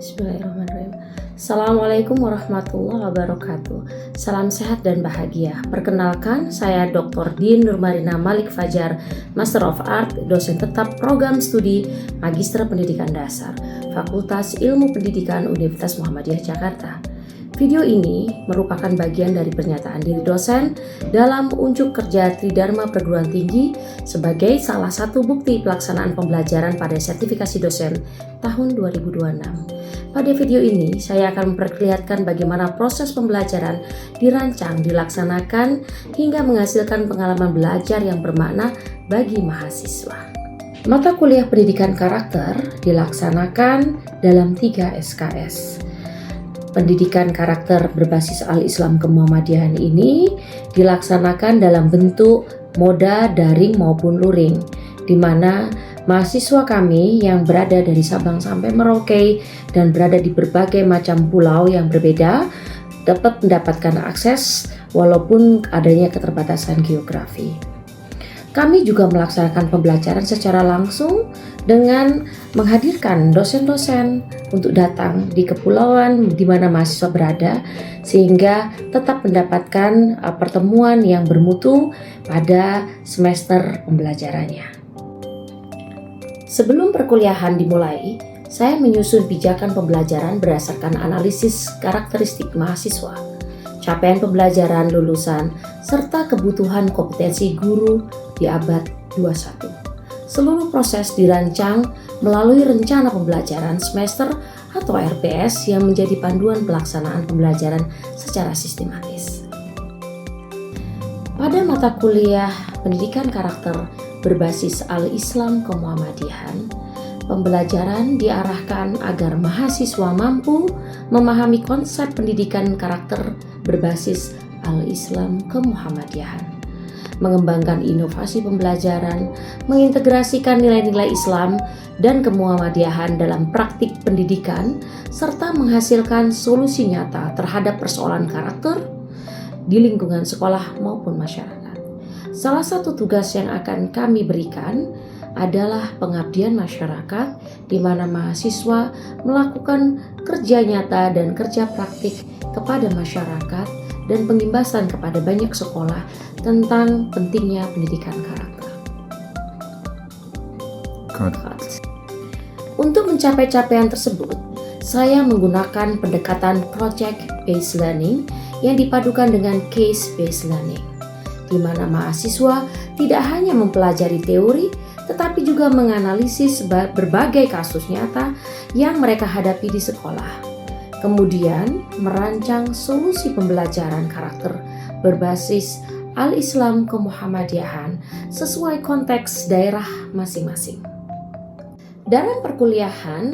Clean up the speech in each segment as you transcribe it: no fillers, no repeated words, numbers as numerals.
Bismillahirrahmanirrahim. Assalamualaikum warahmatullahi wabarakatuh. Salam sehat dan bahagia. Perkenalkan, saya Dr. Din Nurmarina Malik Fajar, Master of Art, dosen tetap program studi Magister Pendidikan Dasar, Fakultas Ilmu Pendidikan Universitas Muhammadiyah Jakarta. Video ini merupakan bagian dari pernyataan diri dosen dalam unjuk kerja Tridharma Perguruan Tinggi sebagai salah satu bukti pelaksanaan pembelajaran pada sertifikasi dosen tahun 2026. Pada video ini, saya akan memperlihatkan bagaimana proses pembelajaran dirancang, dilaksanakan, hingga menghasilkan pengalaman belajar yang bermakna bagi mahasiswa. Mata kuliah pendidikan karakter dilaksanakan dalam 3 SKS. Pendidikan karakter berbasis Al-Islam Kemuhammadiyahan ini dilaksanakan dalam bentuk moda daring maupun luring, di mana mahasiswa kami yang berada dari Sabang sampai Merauke dan berada di berbagai macam pulau yang berbeda dapat mendapatkan akses walaupun adanya keterbatasan geografi. Kami juga melaksanakan pembelajaran secara langsung dengan menghadirkan dosen-dosen untuk datang di kepulauan di mana mahasiswa berada, sehingga tetap mendapatkan pertemuan yang bermutu pada semester pembelajarannya. Sebelum perkuliahan dimulai, saya menyusun pijakan pembelajaran berdasarkan analisis karakteristik mahasiswa, capaian pembelajaran lulusan, serta kebutuhan kompetensi guru di abad 21. Seluruh proses dirancang melalui rencana pembelajaran semester atau RPS yang menjadi panduan pelaksanaan pembelajaran secara sistematis. Pada mata kuliah pendidikan karakter berbasis Al-Islam Kemuhammadiyahan, pembelajaran diarahkan agar mahasiswa mampu memahami konsep pendidikan karakter berbasis Al-Islam Kemuhammadiyahan, mengembangkan inovasi pembelajaran, mengintegrasikan nilai-nilai Islam dan kemuhammadiyahan dalam praktik pendidikan, serta menghasilkan solusi nyata terhadap persoalan karakter di lingkungan sekolah maupun masyarakat. Salah satu tugas yang akan kami berikan adalah pengabdian masyarakat, di mana mahasiswa melakukan kerja nyata dan kerja praktik kepada masyarakat dan pengimbasan kepada banyak sekolah tentang pentingnya pendidikan karakter. Untuk mencapai capaian tersebut, saya menggunakan pendekatan project-based learning yang dipadukan dengan case-based learning, di mana mahasiswa tidak hanya mempelajari teori, tetapi juga menganalisis berbagai kasus nyata yang mereka hadapi di sekolah. Kemudian merancang solusi pembelajaran karakter berbasis Al-Islam Kemuhammadiyahan sesuai konteks daerah masing-masing. Dalam perkuliahan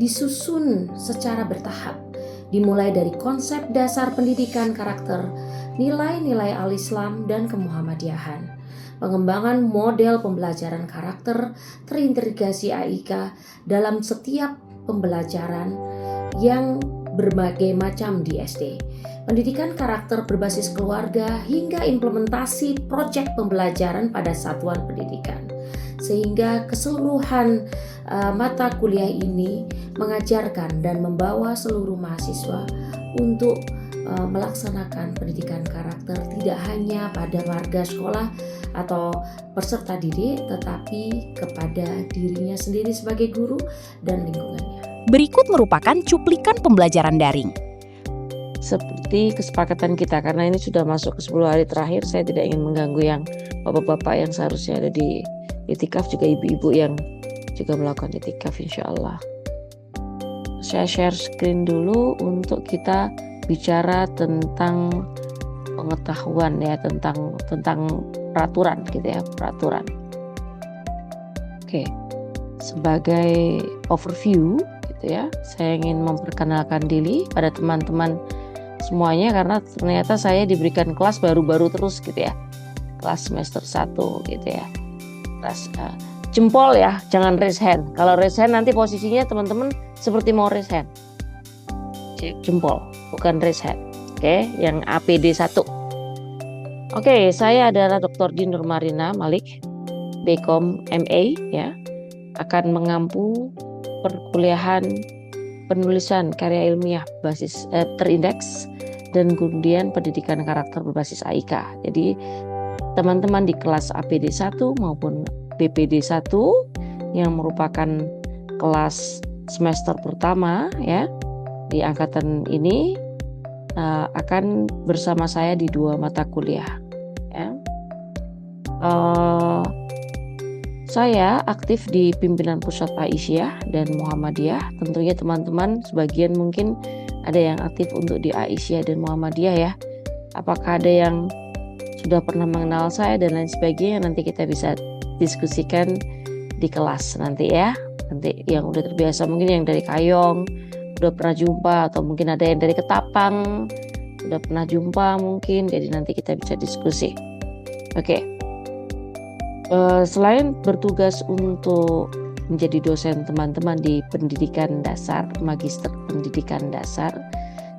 disusun secara bertahap, dimulai dari konsep dasar pendidikan karakter, nilai-nilai Al-Islam dan Kemuhammadiyahan, pengembangan model pembelajaran karakter, terintegrasi AIK dalam setiap pembelajaran yang berbagai macam di SD, pendidikan karakter berbasis keluarga, hingga implementasi proyek pembelajaran pada satuan pendidikan, sehingga keseluruhan mata kuliah ini mengajarkan dan membawa seluruh mahasiswa untuk melaksanakan pendidikan karakter tidak hanya pada warga sekolah atau peserta didik, tetapi kepada dirinya sendiri sebagai guru dan lingkungannya. Berikut merupakan cuplikan pembelajaran daring. Seperti kesepakatan kita, karena ini sudah masuk ke 10 hari terakhir, saya tidak ingin mengganggu yang bapak-bapak yang seharusnya ada di itikaf, juga ibu-ibu yang juga melakukan itikaf insya Allah. Saya share screen dulu untuk kita bicara tentang pengetahuan ya, tentang peraturan gitu ya, peraturan. Oke. Sebagai overview gitu ya, saya ingin memperkenalkan diri pada teman-teman semuanya, karena ternyata saya diberikan kelas baru-baru terus gitu ya. Kelas semester 1 gitu ya. Kelas jempol ya, jangan raise hand. Kalau raise hand nanti posisinya teman-teman seperti mau raise hand. Jempol, bukan raise hand. Oke, yang APD 1. Oke, saya adalah Dr. Din Nurmarina Malik, BCom MA ya. Akan mengampu perkuliahan penulisan karya ilmiah basis terindeks, dan kemudian pendidikan karakter berbasis AIK. Jadi teman-teman di kelas APD 1 maupun BPD 1 yang merupakan kelas semester pertama ya di angkatan ini akan bersama saya di 2 mata kuliah ya. Saya aktif di pimpinan pusat Aisyah dan Muhammadiyah. Tentunya teman-teman sebagian mungkin ada yang aktif untuk di Aisyah dan Muhammadiyah ya. Apakah ada yang sudah pernah mengenal saya dan lain sebagainya, nanti kita bisa diskusikan di kelas nanti ya. Nanti yang udah terbiasa mungkin yang dari Kayong udah pernah jumpa, atau mungkin ada yang dari Ketapang udah pernah jumpa mungkin, jadi nanti kita bisa diskusi. Oke. Selain bertugas untuk menjadi dosen teman-teman di pendidikan dasar, magister pendidikan dasar,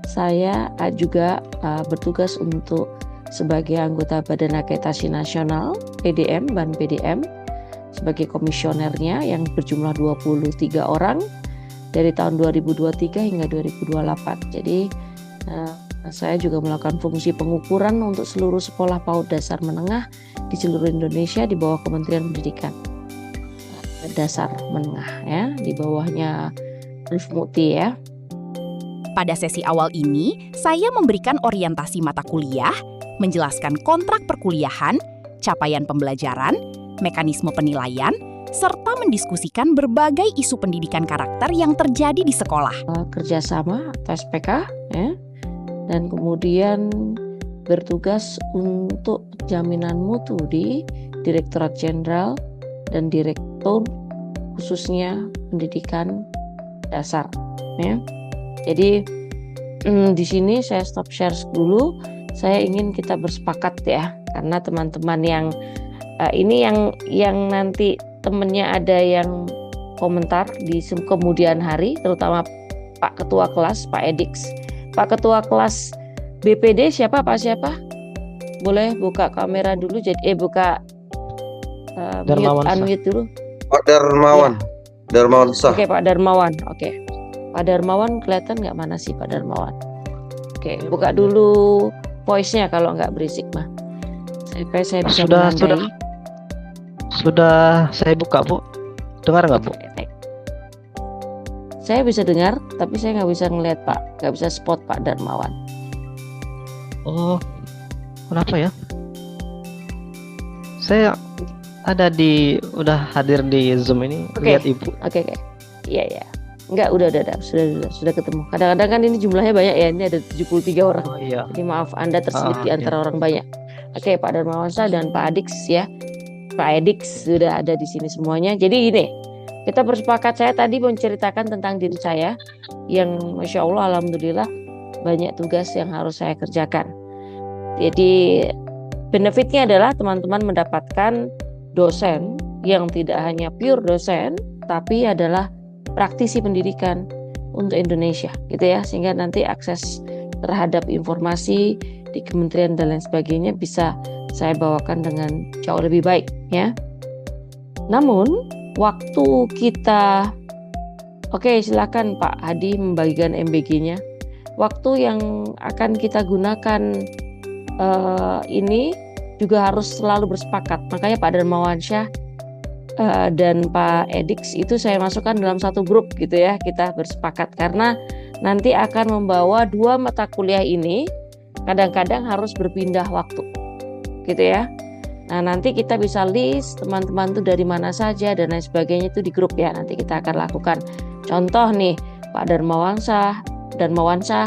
saya juga bertugas untuk sebagai anggota Badan Akreditasi Nasional PDM, BAN PDM, sebagai komisionernya yang berjumlah 23 orang dari tahun 2023 hingga 2028. Jadi saya juga melakukan fungsi pengukuran untuk seluruh sekolah PAUD dasar menengah di seluruh Indonesia di bawah Kementerian Pendidikan Dasar Menengah ya, di bawahnya Prof. Muti ya. Pada sesi awal ini, saya memberikan orientasi mata kuliah, menjelaskan kontrak perkuliahan, capaian pembelajaran, mekanisme penilaian, serta mendiskusikan berbagai isu pendidikan karakter yang terjadi di sekolah. Kerjasama atau SPK ya, dan kemudian bertugas untuk jaminan mutu di Direktorat Jenderal dan Direktur khususnya pendidikan dasar ya. Jadi di sini saya stop share dulu. Saya ingin kita bersepakat ya, karena teman-teman yang ini yang nanti temennya ada yang komentar di kemudian hari, terutama Pak Ketua Kelas, Pak Edix. Pak Ketua Kelas BPD siapa? Pak siapa? Boleh buka kamera dulu, jadi buka unmute dulu. Pak Darmawan. Ya. Darmawan Sah. Oke, Pak Darmawan. Oke. Pak Darmawan kelihatan nggak, mana sih Pak Darmawan? Oke, buka dulu voice-nya kalau nggak berisik mah. Saya bisa Sudah saya buka, Bu. Dengar nggak, Bu? Saya bisa dengar, tapi saya nggak bisa ngelihat Pak, nggak bisa spot Pak Darmawan. Oh, kenapa ya? Saya udah hadir di Zoom ini, lihat Ibu. Oke. Iya. Enggak, udah, sudah ketemu. Kadang-kadang kan ini jumlahnya banyak ya, ini ada 73 orang. Oh iya. Jadi maaf, Anda terselip di antara orang banyak. Oke, Pak Darmawan dan Pak Adix ya. Pak Edix sudah ada di sini semuanya. Jadi gini, kita bersepakat, saya tadi menceritakan tentang diri saya yang Masya Allah, Alhamdulillah banyak tugas yang harus saya kerjakan. Jadi benefitnya adalah teman-teman mendapatkan dosen yang tidak hanya pure dosen, tapi adalah praktisi pendidikan untuk Indonesia gitu ya, sehingga nanti akses terhadap informasi di kementerian dan lain sebagainya bisa saya bawakan dengan jauh lebih baik ya. Namun waktu kita silakan Pak Hadi membagikan MBG-nya. Waktu yang akan kita gunakan ini juga harus selalu bersepakat. Makanya Pak Darmawan Syah dan Pak Edix itu saya masukkan dalam satu grup gitu ya, kita bersepakat karena nanti akan membawa 2 mata kuliah ini kadang-kadang harus berpindah waktu gitu ya. Nah nanti kita bisa list teman-teman tuh dari mana saja dan lain sebagainya itu di grup ya, nanti kita akan lakukan. Contoh nih, Pak Darmawan Syah,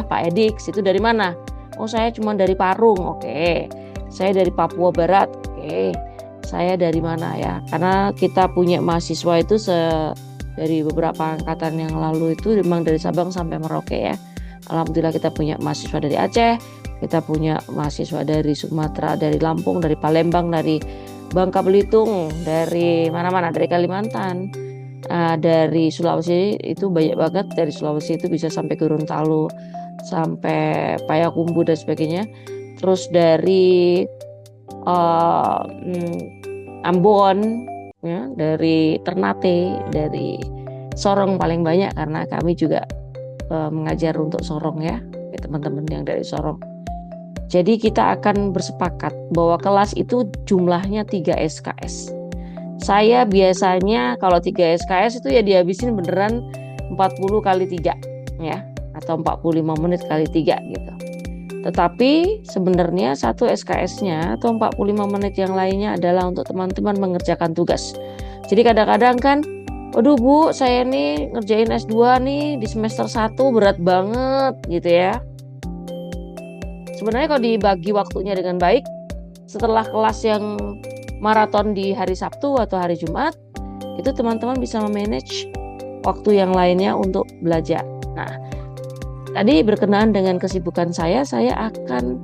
Pak Edix itu dari mana? Oh saya cuma dari Parung, oke. Saya dari Papua Barat, oke. Saya dari mana ya? Karena kita punya mahasiswa itu dari beberapa angkatan yang lalu itu memang dari Sabang sampai Merauke ya. Alhamdulillah kita punya mahasiswa dari Aceh, kita punya mahasiswa dari Sumatera, dari Lampung, dari Palembang, dari Bangka Belitung, dari mana-mana, dari Kalimantan, dari Sulawesi itu banyak banget. Dari Sulawesi itu bisa sampai Gorontalo, sampai Payakumbuh dan sebagainya. Terus dari Ambon ya, dari Ternate, dari Sorong paling banyak karena kami juga mengajar untuk Sorong ya, teman-teman yang dari Sorong. Jadi kita akan bersepakat bahwa kelas itu jumlahnya 3 SKS. Saya biasanya kalau 3 SKS itu ya dihabisin beneran 40 kali 3 ya, atau 45 menit kali 3 gitu. Tetapi sebenarnya satu SKS-nya atau 45 menit yang lainnya adalah untuk teman-teman mengerjakan tugas. Jadi kadang-kadang kan, aduh Bu, saya nih ngerjain S2 nih di semester 1 berat banget gitu ya. Sebenarnya kalau dibagi waktunya dengan baik, setelah kelas yang maraton di hari Sabtu atau hari Jumat, itu teman-teman bisa memanage waktu yang lainnya untuk belajar. Nah, tadi berkenaan dengan kesibukan saya akan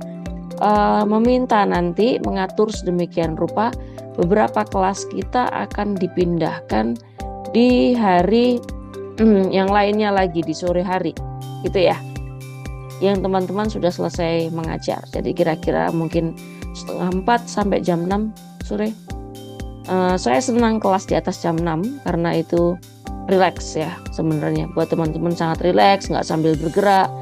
meminta nanti mengatur sedemikian rupa beberapa kelas kita akan dipindahkan di hari yang lainnya lagi di sore hari, gitu ya. Yang teman-teman sudah selesai mengajar. Jadi kira-kira mungkin 3:30 sampai jam 6 sore. Saya senang kelas di atas jam 6 karena itu relax ya sebenarnya. Buat teman-teman sangat relax, nggak sambil bergerak.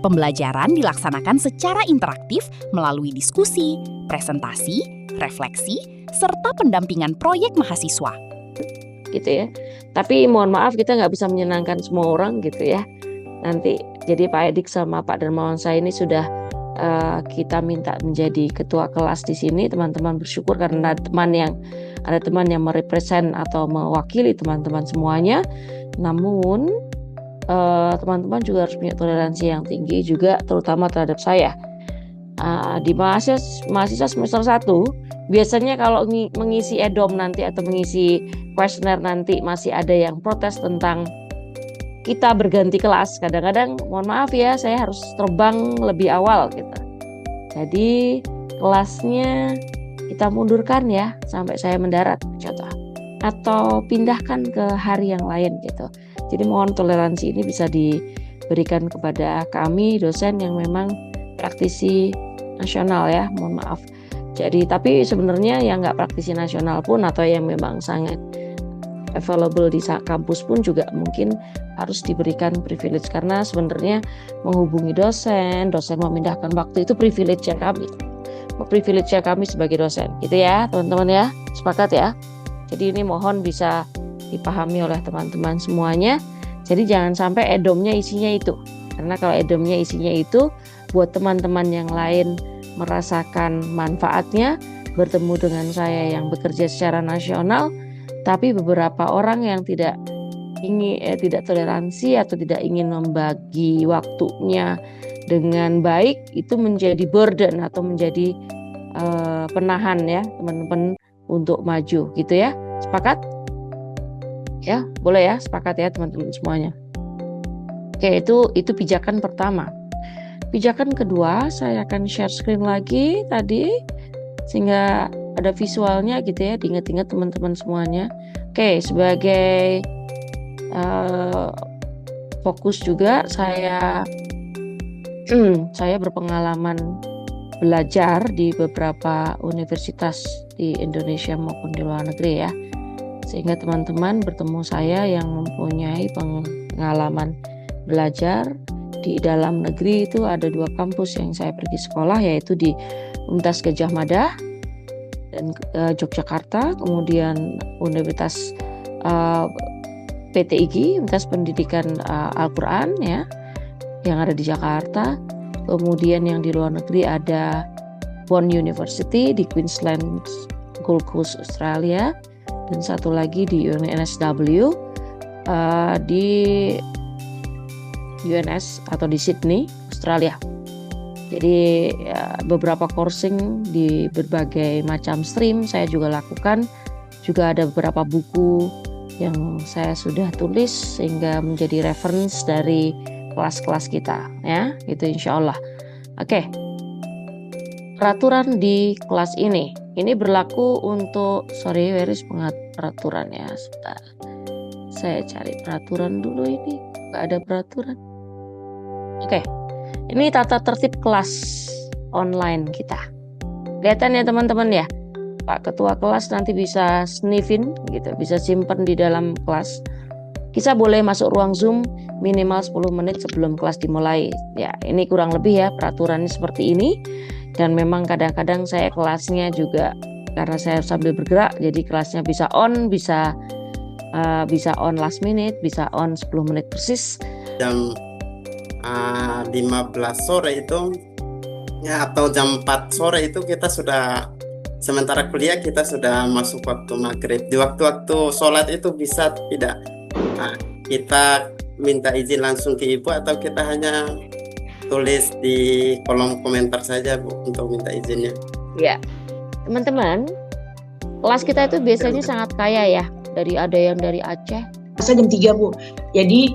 Pembelajaran dilaksanakan secara interaktif melalui diskusi, presentasi, refleksi, serta pendampingan proyek mahasiswa. Gitu ya. Tapi mohon maaf kita nggak bisa menyenangkan semua orang gitu ya. Nanti jadi Pak Edik sama Pak Darmawan saya ini sudah kita minta menjadi ketua kelas di sini. Teman-teman bersyukur karena ada teman yang merepresent atau mewakili teman-teman semuanya. Namun teman-teman juga harus punya toleransi yang tinggi juga, terutama terhadap saya. Di mahasiswa semester 1 biasanya kalau mengisi EDOM nanti atau mengisi kuesioner nanti masih ada yang protes tentang kita berganti kelas. Kadang-kadang mohon maaf ya, saya harus terbang lebih awal gitu. Jadi kelasnya kita mundurkan ya sampai saya mendarat contoh, atau pindahkan ke hari yang lain gitu. Jadi mohon toleransi ini bisa diberikan kepada kami dosen yang memang praktisi nasional ya, mohon maaf. Jadi tapi sebenarnya yang nggak praktisi nasional pun atau yang memang sangat available di kampus pun juga mungkin harus diberikan privilege, karena sebenarnya menghubungi dosen memindahkan waktu itu privilege-nya kami sebagai dosen gitu ya teman-teman ya, sepakat ya. Jadi ini mohon bisa dipahami oleh teman-teman semuanya. Jadi jangan sampai EDOM-nya isinya itu, karena kalau EDOM-nya isinya itu buat teman-teman yang lain merasakan manfaatnya bertemu dengan saya yang bekerja secara nasional, tapi beberapa orang yang tidak toleransi atau tidak ingin membagi waktunya dengan baik, itu menjadi burden atau menjadi penahan ya teman-teman untuk maju gitu ya. Sepakat? Ya, boleh ya, sepakat ya teman-teman semuanya. Oke, itu pijakan pertama. Pijakan kedua, saya akan share screen lagi tadi sehingga ada visualnya gitu ya, diingat-ingat teman-teman semuanya. Oke, sebagai fokus juga saya berpengalaman belajar di beberapa universitas di Indonesia maupun di luar negeri ya, sehingga teman-teman bertemu saya yang mempunyai pengalaman belajar di dalam negeri. Itu ada 2 kampus yang saya pergi sekolah, yaitu di Universitas Gadjah Mada dan Yogyakarta, kemudian Universitas PTIG, Universitas Pendidikan Al-Quran ya, yang ada di Jakarta. Kemudian yang di luar negeri ada Bond University di Queensland, Gold Coast, Australia, dan satu lagi di UNSW di UNS atau di Sydney, Australia. Jadi beberapa coursing di berbagai macam stream saya juga lakukan. Juga ada beberapa buku yang saya sudah tulis sehingga menjadi reference dari kelas-kelas kita ya, gitu insya Allah. Oke. Peraturan di kelas ini berlaku untuk where is peraturan ya, sebentar. Saya cari peraturan dulu, ini nggak ada peraturan. Oke. Ini tata tertib kelas online kita. Kelihatan ya teman-teman ya. Pak Ketua kelas nanti bisa sniffin gitu, bisa simpen di dalam kelas. Kita boleh masuk ruang Zoom minimal 10 menit sebelum kelas dimulai. Ya, ini kurang lebih ya peraturannya seperti ini. Dan memang kadang-kadang saya kelasnya juga karena saya sambil bergerak, jadi kelasnya bisa on, bisa on last minute, bisa on 10 menit persis. Jam 15 sore itu ya, atau jam 4 sore itu kita sudah, sementara kuliah kita sudah masuk waktu maghrib. Di waktu-waktu sholat itu bisa tidak kita minta izin langsung ke ibu, atau kita hanya tulis di kolom komentar saja Bu untuk minta izinnya. Ya, teman-teman, kelas kita itu biasanya sangat kaya ya. Ada yang dari Aceh. Saya jam 3 Bu, jadi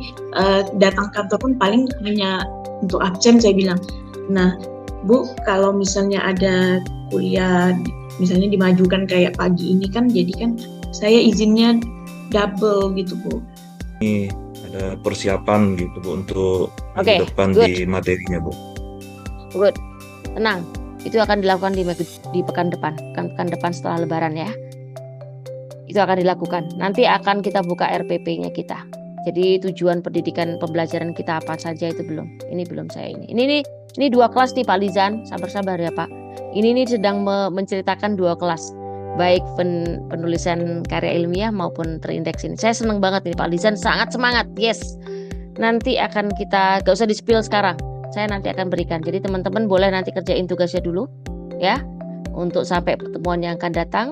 datang kantor pun paling hanya untuk absen saya bilang. Nah Bu, kalau misalnya ada kuliah misalnya dimajukan kayak pagi ini kan, jadi kan saya izinnya double gitu Bu. Ini ada persiapan gitu Bu untuk Oke, depan good. di materinya Bu. Good, tenang. Itu akan dilakukan di pekan depan, pekan depan setelah Lebaran ya. Itu akan dilakukan. Nanti akan kita buka RPP-nya kita. Jadi tujuan pendidikan pembelajaran kita apa saja itu belum. Ini belum saya ini. Ini 2 kelas nih Pak Lizan. Sabar-sabar ya Pak. Ini sedang menceritakan 2 kelas. Baik penulisan karya ilmiah maupun terindeks ini. Saya senang banget nih Pak Lizan, sangat semangat. Yes. Nanti akan kita, gak usah di-spill sekarang. Saya nanti akan berikan. Jadi teman-teman boleh nanti kerjain tugasnya dulu ya. Untuk sampai pertemuan yang akan datang,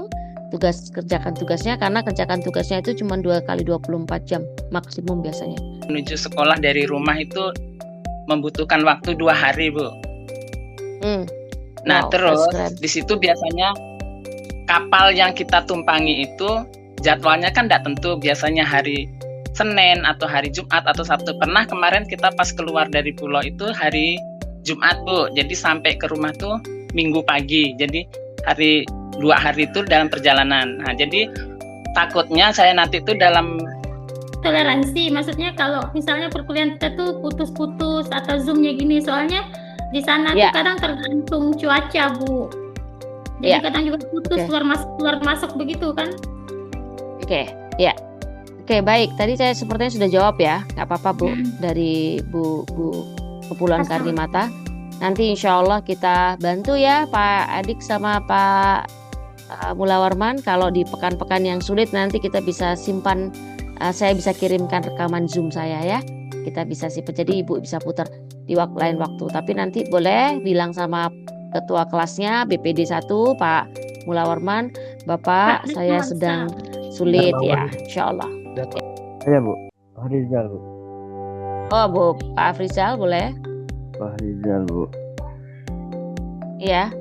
kerjakan tugasnya, karena kerjakan tugasnya itu cuma 2 kali 24 jam maksimum biasanya. Menuju sekolah dari rumah itu membutuhkan waktu 2 hari Bu. Nah Wow, terus that's great. di situ biasanya kapal yang kita tumpangi itu jadwalnya kan tidak tentu, biasanya hari Senin atau hari Jumat atau Sabtu. Pernah kemarin kita pas keluar dari pulau itu hari Jumat Bu, jadi sampai ke rumah tuh Minggu pagi. Jadi 2 hari itu dalam perjalanan. Nah jadi takutnya saya nanti itu dalam toleransi, maksudnya kalau misalnya perkuliahan kita tuh putus-putus atau zoomnya gini, soalnya di sana tuh kadang tergantung cuaca Bu, jadi kadang juga putus, keluar masuk begitu kan. Oke, baik, tadi saya sepertinya sudah jawab ya, nggak apa-apa Bu, dari Bu Kepulauan Karimata. Nanti insya Allah kita bantu ya Pak Adik sama Pak Mulawarman. Kalau di pekan-pekan yang sulit nanti kita bisa simpan, saya bisa kirimkan rekaman Zoom saya ya. Kita bisa simpan, jadi Ibu bisa putar di lain waktu. Tapi nanti boleh bilang sama ketua kelasnya BPD 1 Pak Mulawarman, Bapak saya sedang sulit ya, insya Allah. Iya Bu, Pak Rizal Bu. Oh Bu, Pak Afrizal boleh? Pak Rizal Bu. Iya,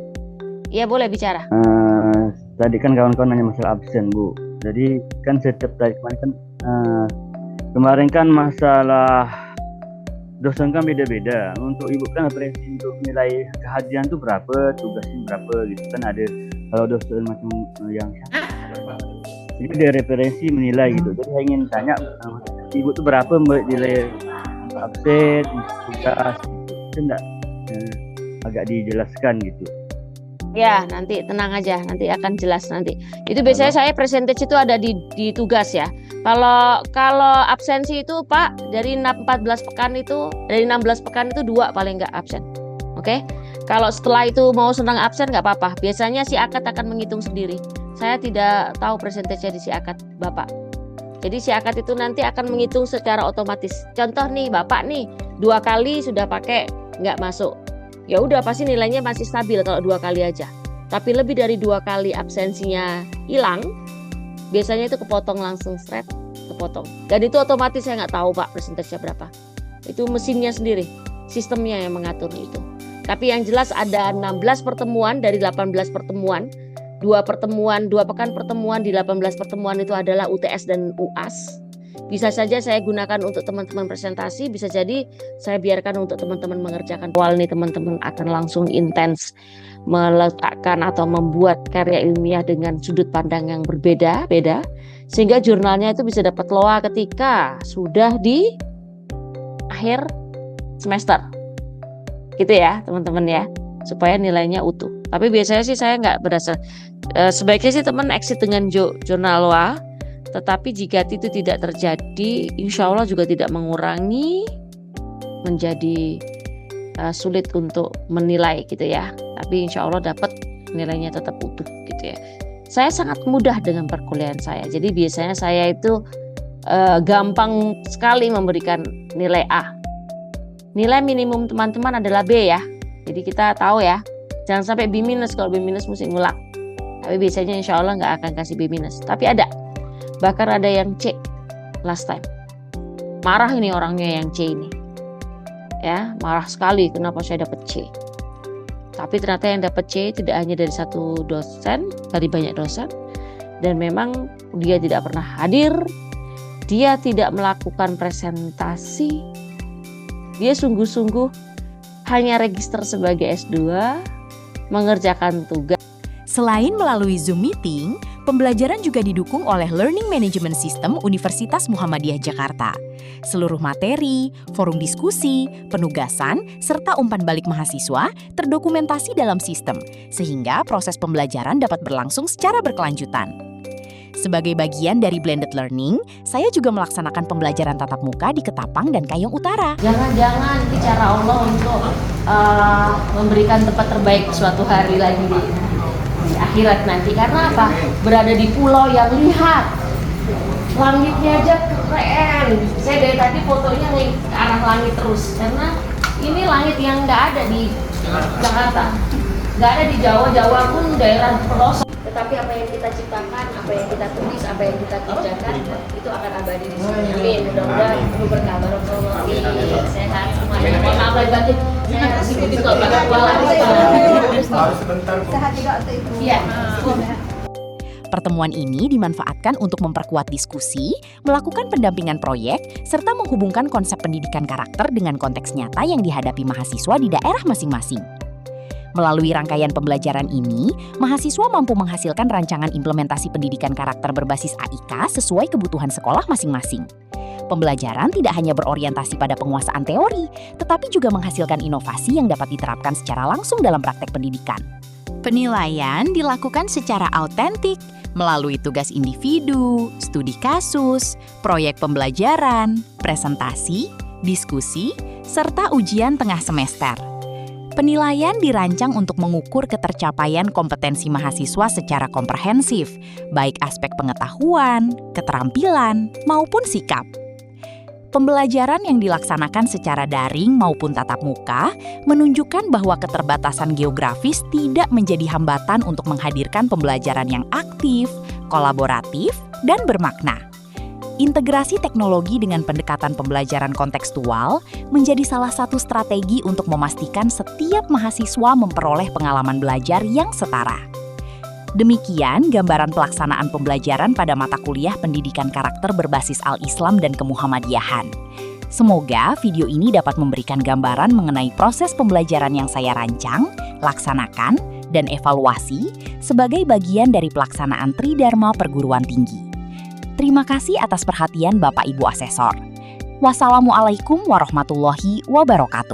boleh bicara. Tadi kan kawan-kawan nanya masalah absen Bu. Jadi kan setiap tadi kemarin kan masalah dosen kan beda-beda. Untuk Ibu kan referensi untuk nilai kehadiran tuh berapa, tugasnya berapa gitu kan, ada kalau dosen macam yang jadi ada referensi menilai gitu. Jadi saya ingin tanya Ibu tuh berapa nilai absen, tugas itu enggak agak dijelaskan gitu. Ya, nanti tenang aja, nanti akan jelas nanti. Itu biasanya saya percentage itu ada di tugas ya. Kalau absensi itu Pak, dari 14 pekan itu, dari 16 pekan itu 2 paling nggak absen. Oke? Kalau setelah itu mau senang absen nggak apa-apa. Biasanya si akad akan menghitung sendiri. Saya tidak tahu persentasenya di si akad Bapak. Jadi si akad itu nanti akan menghitung secara otomatis. Contoh nih, Bapak nih 2 kali sudah pakai nggak masuk. Ya udah pasti nilainya masih stabil kalau 2 kali aja. Tapi lebih dari 2 kali absensinya hilang, biasanya itu kepotong langsung straight, kepotong. Dan itu otomatis, saya nggak tahu Pak persentasenya berapa. Itu mesinnya sendiri, sistemnya yang mengatur itu. Tapi yang jelas ada 16 pertemuan dari 18 pertemuan. 2 pekan pertemuan di 18 pertemuan itu adalah UTS dan UAS. Bisa saja saya gunakan untuk teman-teman presentasi, bisa jadi saya biarkan untuk teman-teman mengerjakan. Awal nih teman-teman akan langsung intens meletakkan atau membuat karya ilmiah dengan sudut pandang yang berbeda-beda, sehingga jurnalnya itu bisa dapat loa ketika sudah di akhir semester. Gitu ya teman-teman ya, supaya nilainya utuh. Tapi biasanya sih saya nggak berdasar. Sebaiknya sih teman exit dengan jurnal loa. tetapi jika itu tidak terjadi, insya Allah juga tidak mengurangi menjadi sulit untuk menilai gitu ya. Tapi insya Allah dapat nilainya tetap utuh gitu ya. Saya sangat mudah dengan perkuliahan saya. Jadi biasanya saya itu gampang sekali memberikan nilai A. Nilai minimum teman-teman adalah B ya. Jadi kita tahu ya, jangan sampai B-, kalau B- mesti ngulang. Tapi biasanya insya Allah nggak akan kasih B-. Tapi ada, bahkan ada yang C last time. Marah ini orangnya yang C ini. Ya, marah sekali kenapa saya dapat C. Tapi ternyata yang dapat C tidak hanya dari satu dosen, dari banyak dosen. Dan memang dia tidak pernah hadir, dia tidak melakukan presentasi, dia sungguh-sungguh hanya register sebagai S2, mengerjakan tugas. Selain melalui Zoom Meeting, pembelajaran juga didukung oleh Learning Management System Universitas Muhammadiyah Jakarta. Seluruh materi, forum diskusi, penugasan, serta umpan balik mahasiswa terdokumentasi dalam sistem, sehingga proses pembelajaran dapat berlangsung secara berkelanjutan. Sebagai bagian dari blended learning, saya juga melaksanakan pembelajaran tatap muka di Ketapang dan Kayong Utara. Jangan-jangan itu cara Allah untuk memberikan tempat terbaik suatu hari lagi di akhirat nanti. Karena apa? Berada di pulau yang lihat langitnya aja keren. Saya dari tadi fotonya ke arah langit terus, karena ini langit yang nggak ada di Jakarta, nggak ada di Jawa pun daerah pelosok. Tetapi apa yang kita ciptakan, apa yang kita tulis, apa yang kita kerjakan, itu akan abadi di sini. Amin. Mudah-mudahan penuh berkah, barakallahu fiik, sehat semuanya. Mohon maaf lahir batin, saya harus ikutin kalau pada kuala. Harus sebentar. Sehat juga untuk itu. Iya. Pertemuan ini dimanfaatkan untuk memperkuat diskusi, melakukan pendampingan proyek, serta menghubungkan konsep pendidikan karakter dengan konteks nyata yang dihadapi mahasiswa di daerah masing-masing. Melalui rangkaian pembelajaran ini, mahasiswa mampu menghasilkan rancangan implementasi pendidikan karakter berbasis AIK sesuai kebutuhan sekolah masing-masing. Pembelajaran tidak hanya berorientasi pada penguasaan teori, tetapi juga menghasilkan inovasi yang dapat diterapkan secara langsung dalam praktek pendidikan. Penilaian dilakukan secara autentik melalui tugas individu, studi kasus, proyek pembelajaran, presentasi, diskusi, serta ujian tengah semester. Penilaian dirancang untuk mengukur ketercapaian kompetensi mahasiswa secara komprehensif, baik aspek pengetahuan, keterampilan, maupun sikap. Pembelajaran yang dilaksanakan secara daring maupun tatap muka menunjukkan bahwa keterbatasan geografis tidak menjadi hambatan untuk menghadirkan pembelajaran yang aktif, kolaboratif, dan bermakna. Integrasi teknologi dengan pendekatan pembelajaran kontekstual menjadi salah satu strategi untuk memastikan setiap mahasiswa memperoleh pengalaman belajar yang setara. Demikian gambaran pelaksanaan pembelajaran pada mata kuliah pendidikan karakter berbasis Al-Islam dan Kemuhammadiyahan. Semoga video ini dapat memberikan gambaran mengenai proses pembelajaran yang saya rancang, laksanakan, dan evaluasi sebagai bagian dari pelaksanaan Tridharma Perguruan Tinggi. Terima kasih atas perhatian Bapak Ibu Asesor. Wassalamualaikum warahmatullahi wabarakatuh.